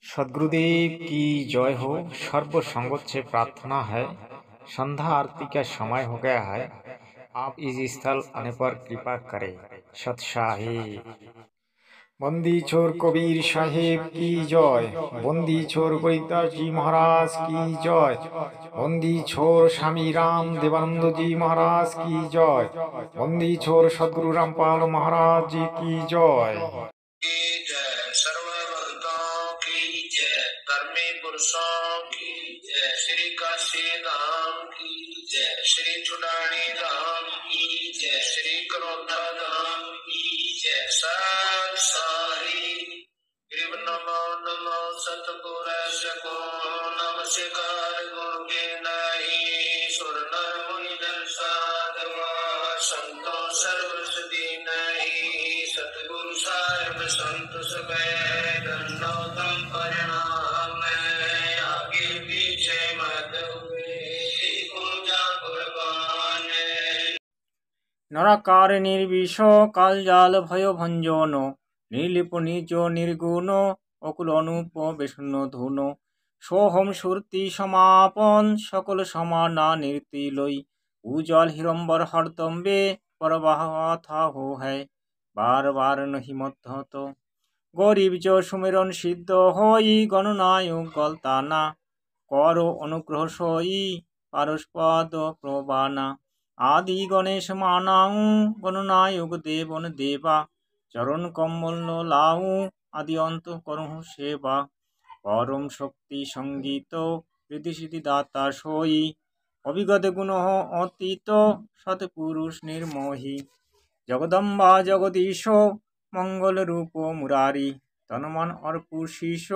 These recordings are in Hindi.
सद्गुरुदेव की जय हो। सर्वसंगत से प्रार्थना है। संध्या आरती का समय हो गया है। आप इस स्थल आने पर कृपा करें। सत्साही बंदी छोर कबीर साहेब की जय। बंदी छोर गरीबदास जी महाराज की जय। बंदी छोर स्वामी राम देवानंद जी महाराज की जय। बंदी छोर सदगुरु रामपाल महाराज जी की जय। सर्वभक्तों की जय, धर्मी पुरुषों की जय, श्री काशी धाम की जय, श्री चुडानी धाम की जय, श्री करोधा धाम की जय। सत्साई नमो नमो सतपुर सको नमस्कार गुरु के नहीं सुर नर मुनि जन साधवा संतो सर्वसदी नहीं सतगुरु साहेब संत सब दंडोतम परिणाम आगे पीछे मत हुए पूजा कुर्बान। नराकार निर्विष कालजाल भय भंजन निर्लिप निज निर्गुण অকুল অনুপ বেশন্য ধুন সোহম সুরতি সমাপন সকল সমানা নিরতি লই উজ্জ্বল হিরম্বর হরদম্বে পরবাহথা হো হ্যায় বার বার নহি মধ্যত গরিব জ সুমেরন সিদ্ধ হই গণনায়ক গলতানা কর অনুগ্রহ সই পারস্পদ প্রবানা আদি গণেশ মানাউ গণনায়ক দেবন দেবা চরণ কমল লাউ আদি অন্ত করহু সেবা পরম শক্তি সঙ্গীত ঋদ্ধি সিদ্ধি দাতা সই অবিগত গুণ অতীত সৎপুরুষ নির্মোহী জগদম্বা জগদীশ মঙ্গল রূপ মুরারি তনমন অর্পু শীষ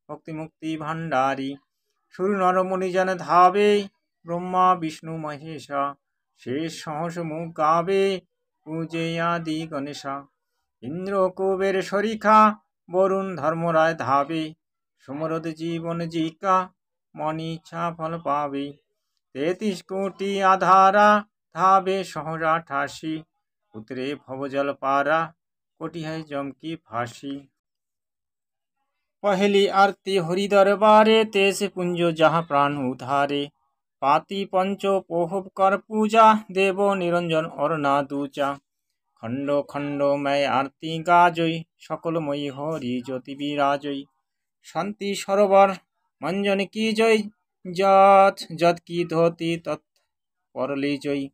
ভক্তি মুক্তি ভান্ডারী সুর নরমুনি জন ধাবে ব্রহ্মা বিষ্ণু মহেশা শেষ সহস মুখ গাবে পূজে আদি গণেশা ইন্দ্র কুবের শরিখা বরুণ ধর্মরায় ধাবে সমরদ জীবন জিকা মনি ইচ্ছা ফল পাবে 33 কোটি আধারা ধাবে সহরা ঠাসি উতরে ভবজল পারা কোটি है जम की फांसी। पहली आरती हरि दरबारे तेज पुंजो जहाँ प्राण उधारे पाती पंचो पोहब कर पूजा देव निरंजन और ना दूजा खंडो खंडो मैं आरती गाजई सकलमयी हरि ज्योति विराजई शांति सरोवर मंजन की जय जत जत की धोती तत् परली जय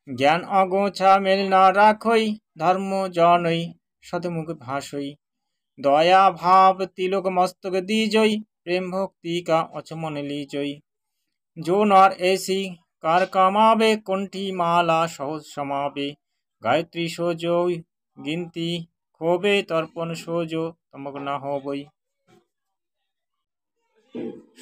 ज्ञान अगोछा मेल ना राखई धर्म जनई सतमुख भाषई दया भाव तिलक मस्तक दीजई प्रेम भक्ति का अचमन लीजई जो नर ऐसी कार कमावे कंठी माला सहज समावे गायत्री सोजो गिनती खोबे तर्पण सोजो तमक ना होबई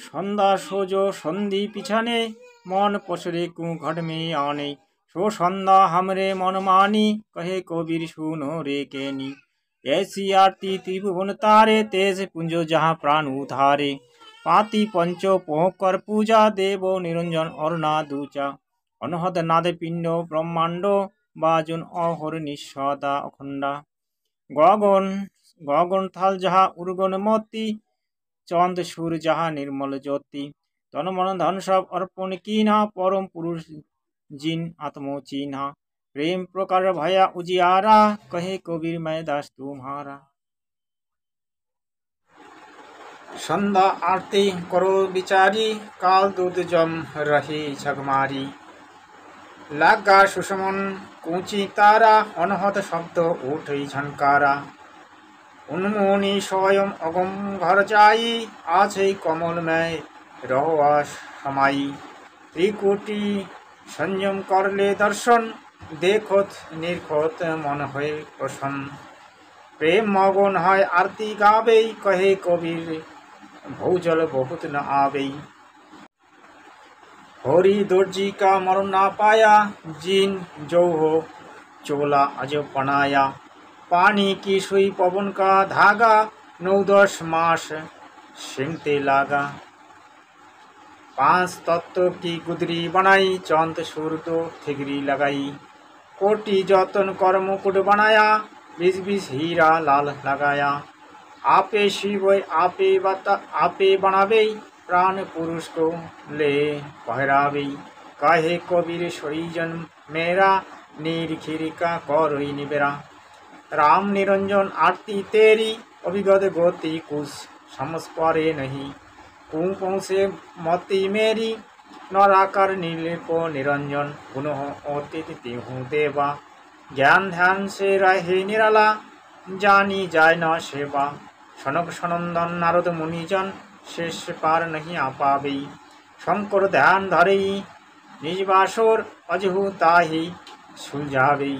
सन्धा सोजो संधि पिछाने मन पसरे कु घट में आने सो सन्धा हमरे मन मानी कहे कबीर सुनो रे केनी ऐसी आरती त्रिभुवन तारे तेज पुंजो जहाँ प्राण उधारे पाती पंचो पोह कर पूजा देव निरंजन और ना दूचा अनहद नाद पिंड ब्रह्मांड बाजुन अहर निस्सदा अखंडा गगन गगन थाल जहाँ उर्गन मती चंद सूर जहाँ निर्मल ज्योति तन मन धन सब अर्पण कीना परम पुरुष जिन आत्मो चीन्हा प्रेम प्रकार भया उजियारा कहे कबीर मैं दास तुम्हारा। संध्या आरती करो विचारी काल दूध जम रही छगमारी लागा सुषमन कुची तारा अनहत शब्द उठई झनकारा उन्मुनि स्वयं अगम घर जाई आछे कमल में रहो समाई त्रिकोटि संयम कर ले दर्शन देखत निरखत मन है प्रसन्न प्रेम मगन है आरती गावे कहे कबीर भौजल बहुत न आवे हरि दर्जी का मरण ना पाया जिन जो हो चोला अज पनाया पानी की सुई पवन का धागा 9-10 मास सिंगते लागा 5 तत्व की गुदरी बनाई चंद सूर तो थिगरी लगाई कोटि जतन कर मुकुट बनाया 20-20 हीरा लाल लगाया आपे शिवय आपे बनावे प्राण पुरुष को ले पहरावे। कहे कबीर सईजन मेरा निरखिर का करई निबेरा। राम निरंजन आरती तेरी अभिगत गति कुछ समझ पारे नहीं। तू पहुँचे मती मेरी नराकार नीलिप निरंजन पुनः अतीत तिहु देवा। ज्ञान ध्यान से रहे निराला जानी जाय न सेवा। सनक सनंदन नारद मुनिजन शेष पार नहीं आ पावे। शंकर ध्यान धरे निज बासर अजहु ताहि सुलझावे।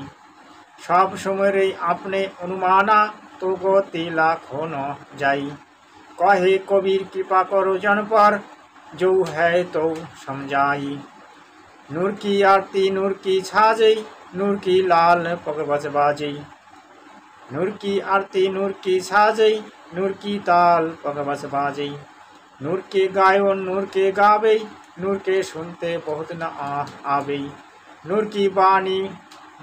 सब समय अपने अनुमाना तो गति लाखों न जाई। कहे कबीर कृपा करो जन पर जो है तो समझाई। नूर की आरती नूर की छाजई नूर की लाल पग बजबाजी। नूर की आरती नूर की छाजई नूर की ताल पग बजबाजी। नूर के गायो नूर के गावे नूर के सुनते बहुत न आवे। नूर की बानी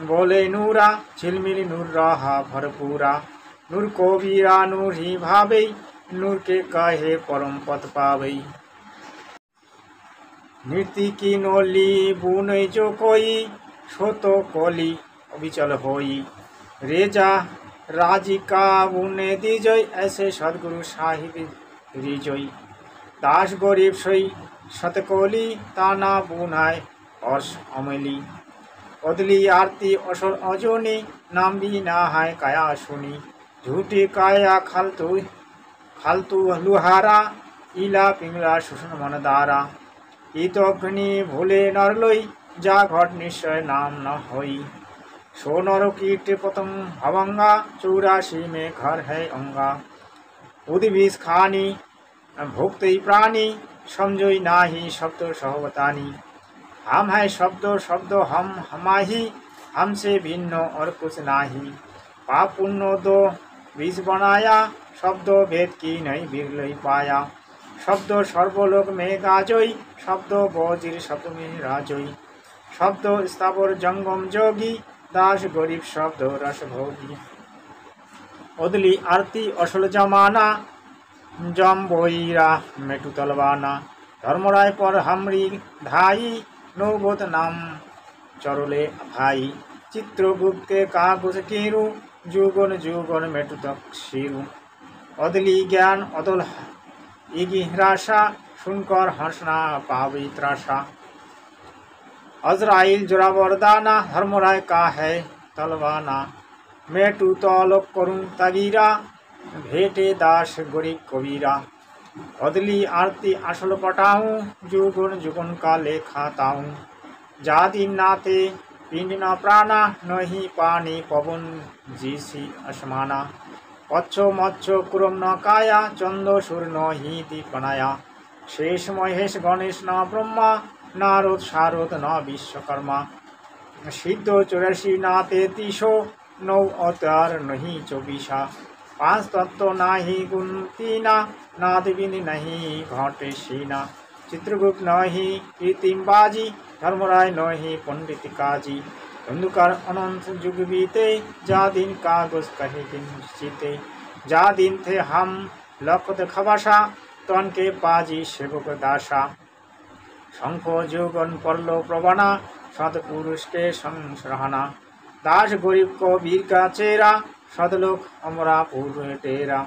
बोले नूरा झिलमिल नूर रहा भरपूरा। नूर को वीरा नूर ही भावे नूर के कहे परम पद पावे। नृत्य की नोली बुने जो कोई सो तो कोली अविचल होई। रेजा राजिका बुने दीजय ऐसे सदगुरु साहिब रिजोई। दास गरीब सोई सतकोली ताना बुनाय हर्ष अमली। अदली आरती असल अजनी नाम भी ना है काया सुनी। झूठी काया खालतू लुहारा इला पिंगला सुसन मनदारा। इत अग्नि भूले नरलोई जा घट निश्चय नाम न होई। सो नर कीट पतंग भवंगा 84 में घर है अंगा। उद्भिष खानी भुक्त प्राणी समझोई नाही शब्द सहवतानी। हम है शब्द हम हमाही हमसे भिन्न और कुछ नाही। पाप पुण्य दो बीज बनाया शब्द भेद की नहीं बिरलई पाया। शब्द सर्वलोक में गाजोई शब्द बजिर शब्द में राजोई। शब्द स्थावर जंगम जोगी दास गरीब शब्द रस भोगी। उदली आरती असल जमाना जम बोईरा मेटू तलवाना। धर्मराय पर हमरी धाई नौबोध नाम चरोले भाई। चित्रगुप्त के कागज कीरू जुगन जुगन मेटू तक सीरू। अदली ज्ञान अदल इगिराशा सुनकर हंसना पावी त्रासा। अजराइल जोरावरदाना धर्मराय का है तलवाना। मेटू तलोक करूं तगीरा भेटे दास गरीब कबीरा। अदली आरती असल पटाऊं जुगन जुगन का लेखा ताऊं। जाति नाते पिंड न प्राणा नहीं पानी पवन जीसी असमाना। पच्छो मच्छो कुरम न काया चंदो सुर न ही दीपनाया। शेष महेश गणेश न ब्रह्मा नारद शारद न विश्वकर्मा। सिद्ध 84 ना 33 9 अवतार नहीं 24। 5 तत्व नाही गुण तीना नाद बिन नहीं घटे सीना। चित्रगुप्त नहीं कीर्तिमबाजी धर्मराय नहीं पंडित काजी। धुंधुकार अनंत जुग बीते जा दिन कागज कहे दिन जीते। जा दिन थे हम लखत खबासा तन के पाजी सेवक दासा। शंख जुगन परलो प्रवना सतपुरुष के संसरहना। दास गरीब को वीर का चेहरा सदलोक अमरा पूर्व टेरा।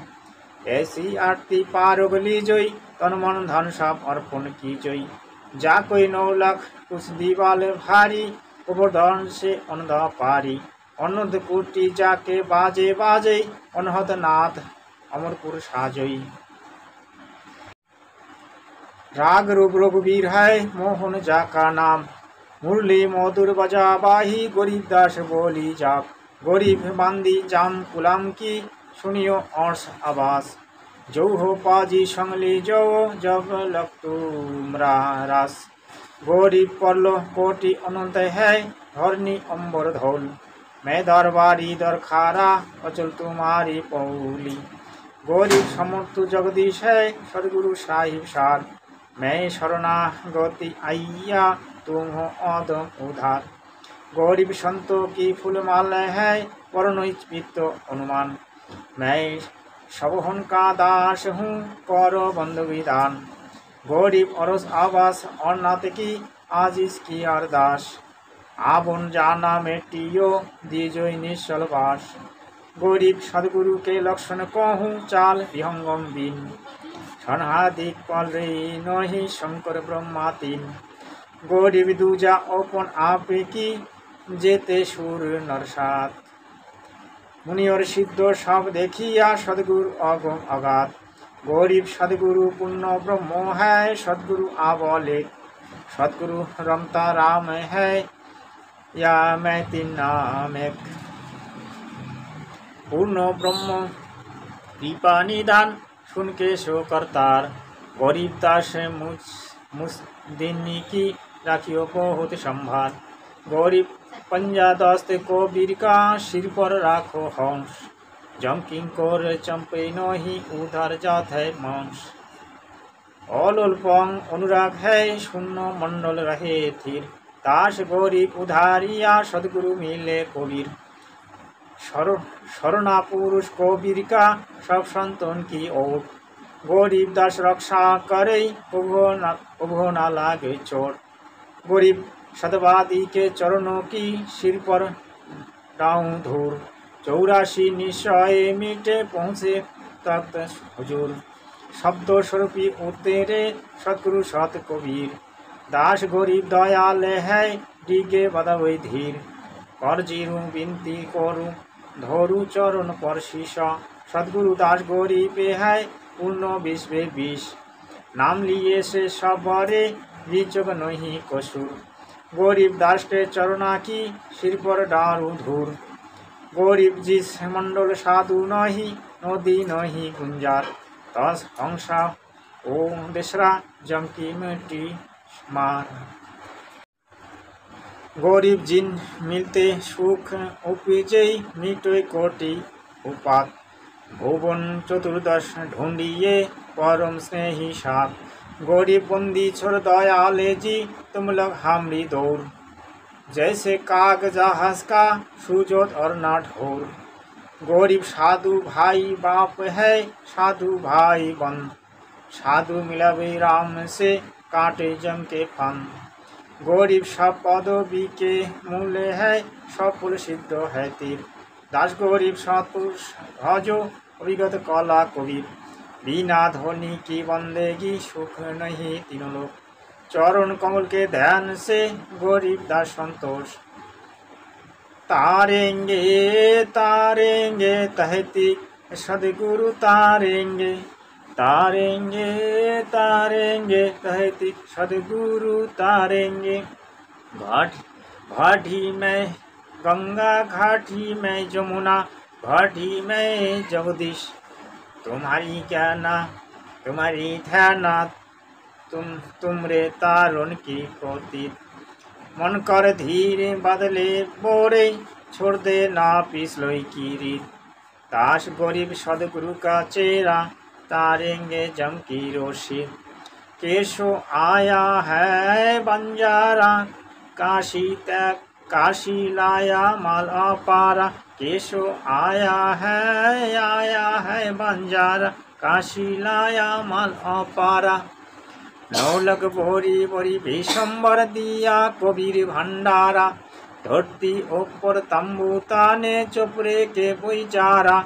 ऐसी आरती पारोग ली जोई तन मन धन सब अर्पण की जोई। जा कोई 9 लाख कुछ दीवाल भारी गोवर्धन से अनद पारी। अनंत कुटी जाके बाजे बाजे अनहद नाथ अमरपुर साजोई। राग रूप रघुवीर है मोहन जा का नाम। मुरली मधुर बजा बाही गरीब दास बोली जाप। गरीब बांदी जाम गुलाम की सुनियो अर्श आवास। जो हो पाजी संगली जो जब लग तुमरा रास। गरीब परलो कोटि अनंत है धरनी अंबर धौल। मैं दरबारी दरखारा अचल तुम्हारी पौली। गरीब समर्थ जगदीश है सदगुरु साहिब सार। मैं शरणागति आइया तुम हो आदम उधार। गरीब संतों की फूलमाला है वर्णित अनुमान। मैं सबहुन का दास हूँ करो बंधु विधान। गरीब अरस आवास और नात की आज इसकी अरदास। आबुन जाना मेटियो दीजो निश्चल वास। गरीब सदगुरु के लक्षण कहूँ चाल विहंगम बिन। क्षणाधिक पल रही नहीं शंकर ब्रह्मा तीन। गरीब दूजा अपन आप की जेते सुर नरसात। मुनि और सिद्ध सब देखिया सदगुरु अगम अगाध। गरीब सदगुरु पुण्य ब्रह्म है सदगुरु आवले। सदगुरु रमता राम है या मैं तीन नाम एक। पूर्ण ब्रह्म कृपा निदान सुन के सो करतार। गरीब दास मुझ दिन की राखियो बहुत संभाल। गरीब पंजा दस्त को वीर का सिर पर राखो हंस। जम किंकोर चंपे नहीं उधर जात है मांस। अलोलपंग अनुराग है शून्य मंडल रहे थीर। दास गरीब उधारिया सदगुरु मिले कबीर। शरणा पुरुष कबीर का सब संतों की ओर। गरीब दास रक्षा करे उभो ना लागे चोट। गरीब सतवादी के चरणों की सिर पर डाऊं धूर। 84 निश्चय मीटे पहुँचे तख्त हुजूर। शब्द स्वरूपी उतेरे सतगुरु सत कबीर। दास गरीब दयाल है डिगे बदवै धीर। कर जीरू विनती करू धोरू चरण पर शीशा। सदगुरु दास गरीब है पूर्ण विश्व विष। नाम लिए से सबरे विचक नहीं कसूर। गरीब दास के चरणा की सिर पर डारू धूर। गरीब जिस मंडल साधु नहीं नदी नहीं गुंजार। दस हंसा ओ देसरा जम की मिट्टी मार। गरीब जिन मिलते सुख उपजे मिटे कोटि उपात। भुवन चतुर्दश ढूंढिए परम स्नेही साथ। गरीब बंदी छोड़ दयाले जी तुम लग हमरी दौड़। जैसे काग जहाज का सुजोत और ना ढोर। गरीब साधु भाई बाप है साधु भाई बन। साधु मिलावे राम से काटे जम के फन। गरीब सब पदवी के मूल्य है सफल सिद्ध है तीर। दास गरीब सतपुरुष भजो अभिगत कला कबीर। बिना ध्वनि की बंदेगी सुख नहीं तीनों लोग। चरण कमल के ध्यान से गरीब दास संतोष। तारेंगे तारेंगे तहतीक सदगुरु तारेंगे। तारेंगे तारेंगे तहतीक सदगुरु तारेंगे। घाटी में गंगा घाटी में जमुना घाटी में जगदीश। तुम्हारी क्या ना तुम्हारी ध्याना तुमरे तारुण की पोती। मन कर धीरे बदले बोरे छोड़ दे ना पिसलोई की रीत। दास गरीब सदगुरु का चेहरा तारेंगे जम की रोशी। केशो आया है बंजारा काशी तक काशी लाया माल अपारा। केशो आया है बंजारा काशी लाया माल अपारा। नौलक बोरी बोरी विशंबर दिया कबीर भंडारा। धरती ऊपर तंबू ताने चोपड़े के बेचारा।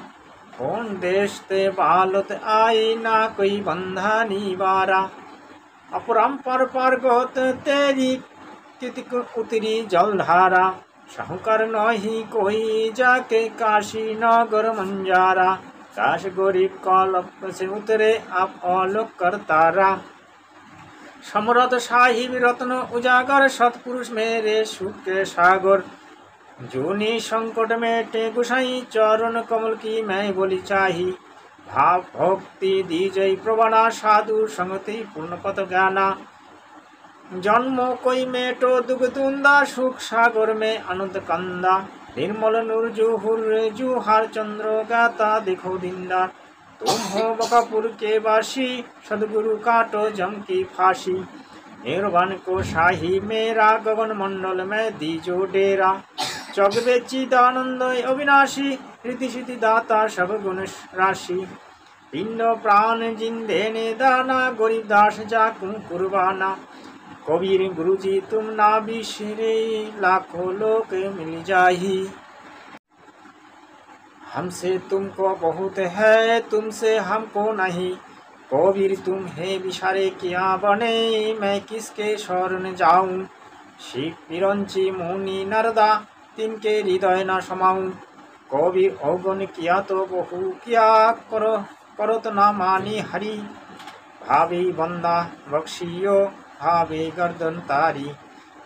कौन देश ते बालत आई ना कोई बंधा निवारा। अपरंपर परगत तेरी तितक उतरी जलधारा। साहूकार नहीं कोई जाके काशी नगर मंजारा। दास गरीब कल्प से उतरे आप आलोक करतारा। समरथ साहिब रत्न उजागर सतपुरुष मेरे सुख के सागर। जूनी संकट में टे गुसाई चरण कमल की मैं बोली चाही। भाव भक्ति दीजय प्रवणा साधु संगति पूर्ण पद ज्ञाना। जन्म कोई मेटो दुख दुंदा सुख सागर में आनंद कंदा। निर्मल नूर जुहार चंद्र गाता देखो दिंदा। तुम हो बकापुर के वासी सदगुरु काटो जम की फांसी। निर्वाण को शाही मेरा गगन मंडल में दीजो डेरा। जग बेचिदानंद अविनाशी रीति सिद्धि दाता सब गुण राशि। पिंड प्राण जिंदे ने दाना गरीब दास जा कुर्बाना। कबीर गुरुजी तुम ना बिसरे लाखों लोग मिल जाही। हमसे तुमको बहुत है तुमसे हमको नहीं। कबीर तुम है बिचारे क्या बने मैं किसके शरण जाऊं। शिव पिरंची मुनि नरदा तिनके हृदय न समाऊं। कबीर अवगुण किया तो बहु क्या करो तो ना मानी हरि। भावे बंदा बख्शियो भावे गर्दन तारी।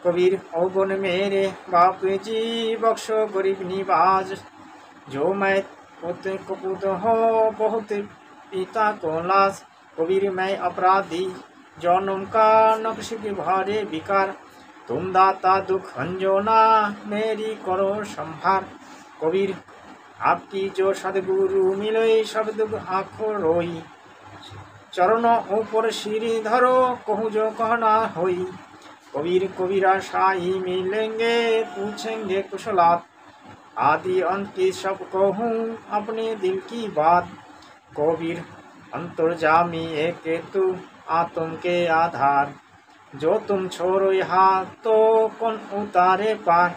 कबीर अवगुण मेरे बाप जी बख्शो गरीब निवाज। जो मैं पोते कपूत हो बहुत पिता को लाश। कबीर मैं अपराधी जन्म का नक्श भरे विकार। तुम दाता दुख अंजोना मेरी करो संभार। कबीर आपकी जो सदगुरु मिले सब दुख आँखों रोई। चरणों ऊपर सिरी धरो कहूँ जो कहना होई। कबीर कबीरा शाही मिलेंगे पूछेंगे कुशलात। आदि अंत की सब कहूँ अपने दिल की बात। कबीर अंतर्जामी एक तू आत्म के आधार। जो तुम छोड़ो यहाँ तो कौन उतारे पार।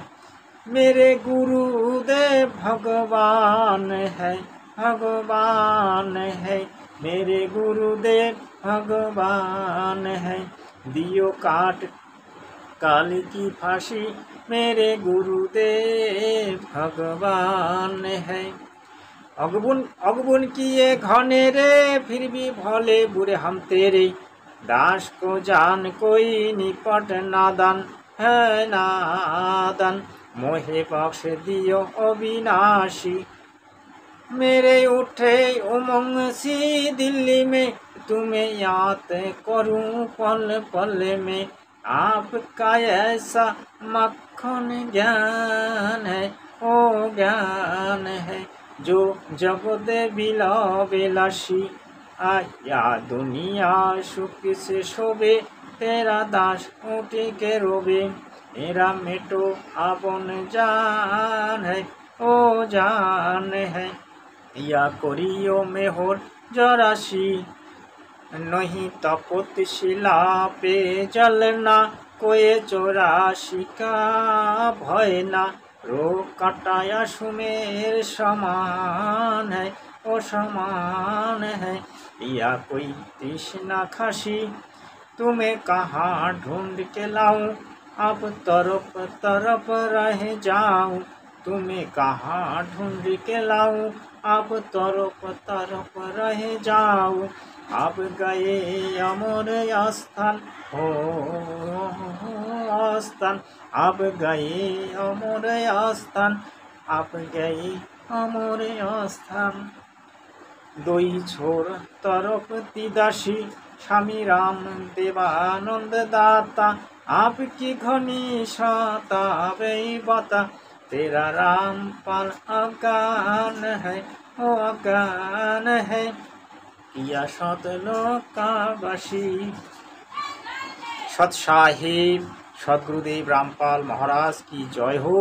मेरे गुरुदेव भगवान है भगवान है। मेरे गुरुदेव भगवान है। दियो काट काली की फांसी मेरे गुरुदेव भगवान है। अगबुन किए घने रे फिर भी भले बुरे हम तेरे। दास को जान कोई निपट नादान है नादान। मोहे बख्श दियो अविनाशी। मेरे उठे उमंग सी दिल्ली में तुम्हें याद करूं पल पल में। आपका ऐसा मक्खन ज्ञान है ओ ज्ञान है। जो जगत बिला बेलासी आया दुनिया सुख से शोभे। तेरा दास ऊँटी के रोबे। मेरा मेटो आपन जान है ओ जान है। या करियो में हो जरासी नहीं तपत शिला पे जलना। कोई 84 का भय ना रो कटाया सुमेर समान है ओ समान है। या कोई तृष्णा खासी तुम्हें कहाँ ढूंढ के लाऊं। अब तरफ तरफ रह जाऊं तुम्हें कहाँ ढूंढ के लाऊं। अब तरफ तरफ रह जाऊं। आप गए अमर स्थान हो स्थान। आप गए अमर स्थान। आप गए अमर स्थान। दोई छोर तरफ तिदासी स्वामी राम देवानंद दाता। आपकी घनी सतावे बता। तेरा रामपाल अज्ञान है ओ अज्ञान है। किया सतलोकावासी। सत साहिब सतगुरुदेव रामपाल महाराज की जय हो।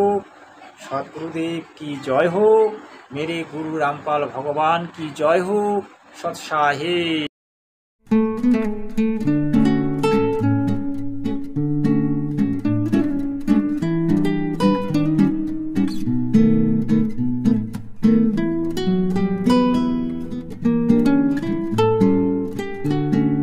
सतगुरुदेव की जय हो। मेरे गुरु रामपाल भगवान की जय हो। सत साहिब।